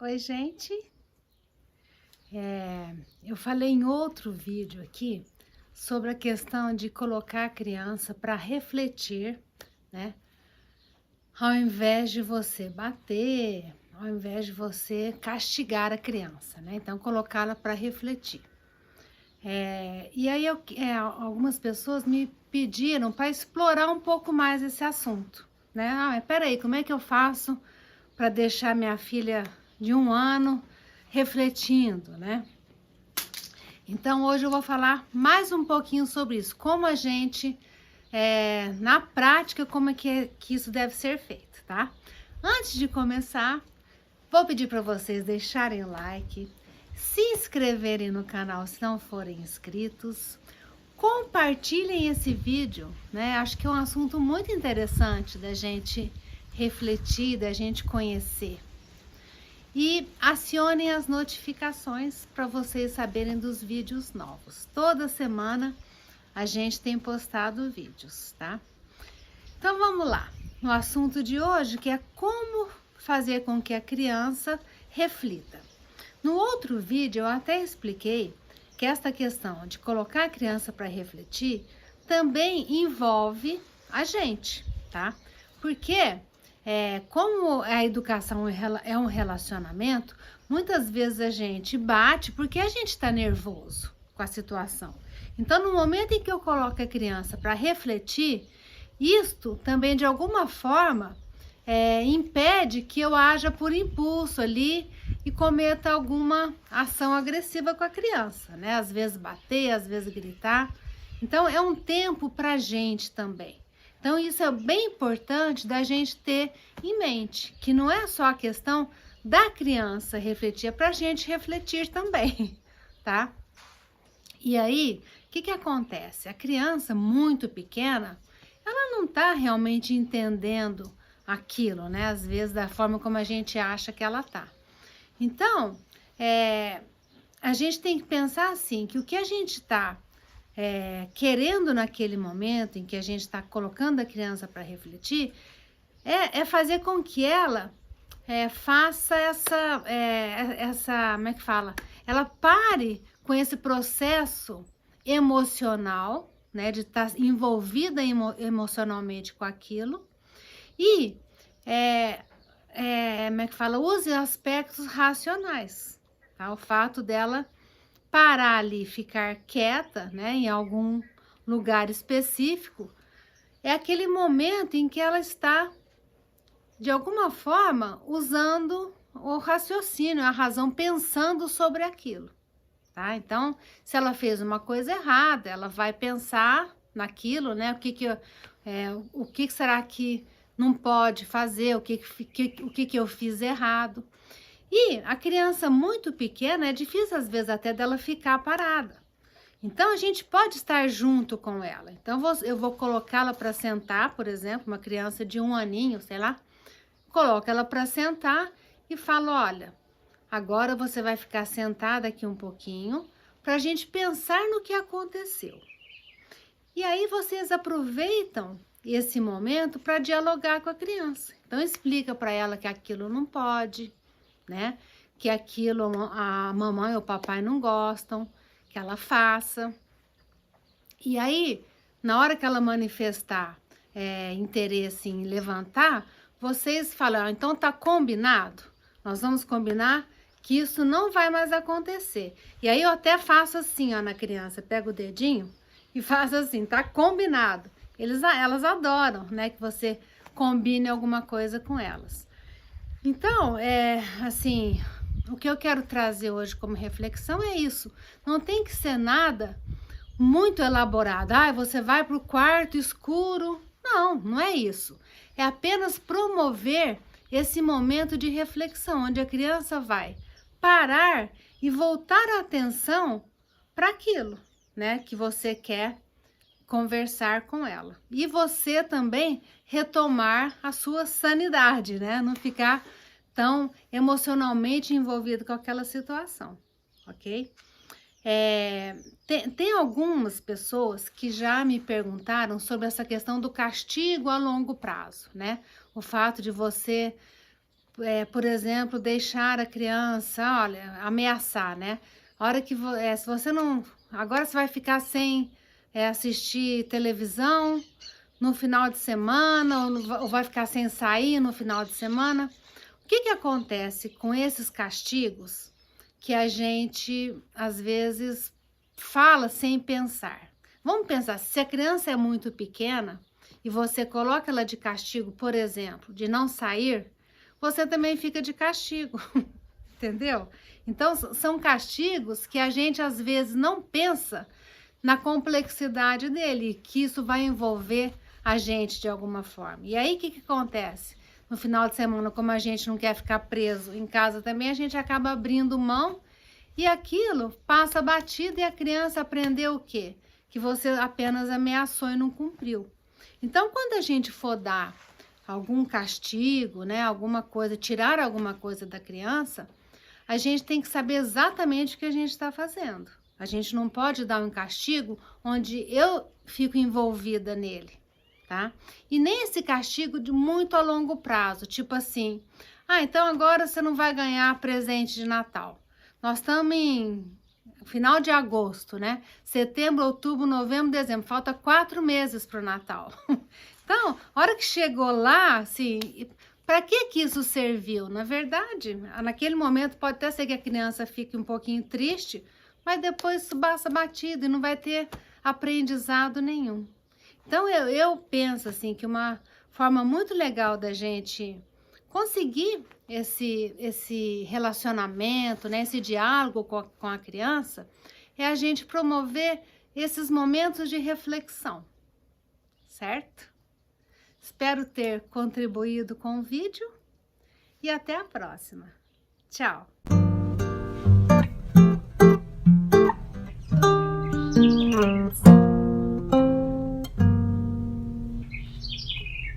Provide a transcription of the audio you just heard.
Oi, gente. Eu falei em outro vídeo aqui sobre a questão de colocar a criança para refletir, né? Ao invés de você bater, ao invés de você castigar a criança, né? Então, colocá-la para refletir. E aí, algumas pessoas me pediram para explorar um pouco mais esse assunto, né? Mas peraí, como é que eu faço para deixar minha filha de 1 ano refletindo, né? Então, hoje eu vou falar mais um pouquinho sobre isso, como a gente, na prática, como é que isso deve ser feito, tá? Antes de começar, vou pedir para vocês deixarem o like, se inscreverem no canal se não forem inscritos, compartilhem esse vídeo, né? Acho que é um assunto muito interessante da gente refletir, da gente conhecer. E acionem as notificações para vocês saberem dos vídeos novos. Toda semana a gente tem postado vídeos, tá? Então vamos lá. No assunto de hoje, que é como fazer com que a criança reflita. No outro vídeo eu até expliquei que esta questão de colocar a criança para refletir também envolve a gente, tá? Porque como a educação é um relacionamento, muitas vezes a gente bate porque a gente está nervoso com a situação. Então, no momento em que eu coloco a criança para refletir, isto também de alguma forma impede que eu haja por impulso ali e cometa alguma ação agressiva com a criança, né? Às vezes bater, às vezes gritar. Então, é um tempo para a gente também. Então, isso é bem importante da gente ter em mente, que não é só a questão da criança refletir, é para a gente refletir também, tá? E aí, o que acontece? A criança muito pequena, ela não tá realmente entendendo aquilo, né? Às vezes, da forma como a gente acha que ela tá. Então, a gente tem que pensar assim, que o que a gente tá querendo naquele momento em que a gente está colocando a criança para refletir, é fazer com que ela faça como é que fala? Ela pare com esse processo emocional, né, de estar envolvida emocionalmente com aquilo e, como é que fala? Use aspectos racionais, tá? O fato dela parar ali, ficar quieta, né, em algum lugar específico, é aquele momento em que ela está, de alguma forma, usando o raciocínio, a razão, pensando sobre aquilo, tá? Então, se ela fez uma coisa errada, ela vai pensar naquilo, né, o que será que não pode fazer, o que eu fiz errado. E a criança muito pequena, é difícil às vezes até dela ficar parada. Então, a gente pode estar junto com ela. Então, eu vou colocá-la para sentar, por exemplo, uma criança de 1 aninho, sei lá. Coloca ela para sentar e fala, olha, agora você vai ficar sentada aqui um pouquinho para a gente pensar no que aconteceu. E aí, vocês aproveitam esse momento para dialogar com a criança. Então, explica para ela que aquilo não pode, né? Que aquilo a mamãe ou o papai não gostam, que ela faça. E aí, na hora que ela manifestar interesse em levantar, vocês falam, então tá combinado? Nós vamos combinar que isso não vai mais acontecer. E aí eu até faço assim, ó, na criança, pego o dedinho e faço assim, tá combinado. Elas adoram, né, que você combine alguma coisa com elas. Então, assim, o que eu quero trazer hoje como reflexão é isso. Não tem que ser nada muito elaborado. Você vai para o quarto escuro. Não, não é isso. É apenas promover esse momento de reflexão, onde a criança vai parar e voltar a atenção para aquilo, né, que você quer conversar com ela. E você também retomar a sua sanidade, né? Não ficar tão emocionalmente envolvido com aquela situação, ok? Tem algumas pessoas que já me perguntaram sobre essa questão do castigo a longo prazo, né? O fato de você por exemplo, deixar a criança, olha, ameaçar, né? A hora que se você não, agora você vai ficar sem assistir televisão no final de semana, ou vai ficar sem sair no final de semana. O que que acontece com esses castigos que a gente às vezes fala sem pensar? Vamos pensar, se a criança é muito pequena e você coloca ela de castigo, por exemplo, de não sair, você também fica de castigo, entendeu? Então, são castigos que a gente às vezes não pensa na complexidade dele, que isso vai envolver a gente de alguma forma. E aí, o que que acontece? No final de semana, como a gente não quer ficar preso em casa também, a gente acaba abrindo mão e aquilo passa batido e a criança aprendeu o quê? Que você apenas ameaçou e não cumpriu. Então, quando a gente for dar algum castigo, né, alguma coisa, tirar alguma coisa da criança, a gente tem que saber exatamente o que a gente está fazendo. A gente não pode dar um castigo onde eu fico envolvida nele, tá? E nem esse castigo de muito a longo prazo, tipo assim, então agora você não vai ganhar presente de Natal. Nós estamos em final de agosto, né? Setembro, outubro, novembro, dezembro. Falta 4 meses para o Natal. Então, a hora que chegou lá, assim, para que isso serviu? Na verdade, naquele momento pode até ser que a criança fique um pouquinho triste, mas depois isso passa batido e não vai ter aprendizado nenhum. Então, eu penso assim que uma forma muito legal da gente conseguir esse relacionamento, né, esse diálogo com a criança, é a gente promover esses momentos de reflexão, certo? Espero ter contribuído com o vídeo e até a próxima. Tchau!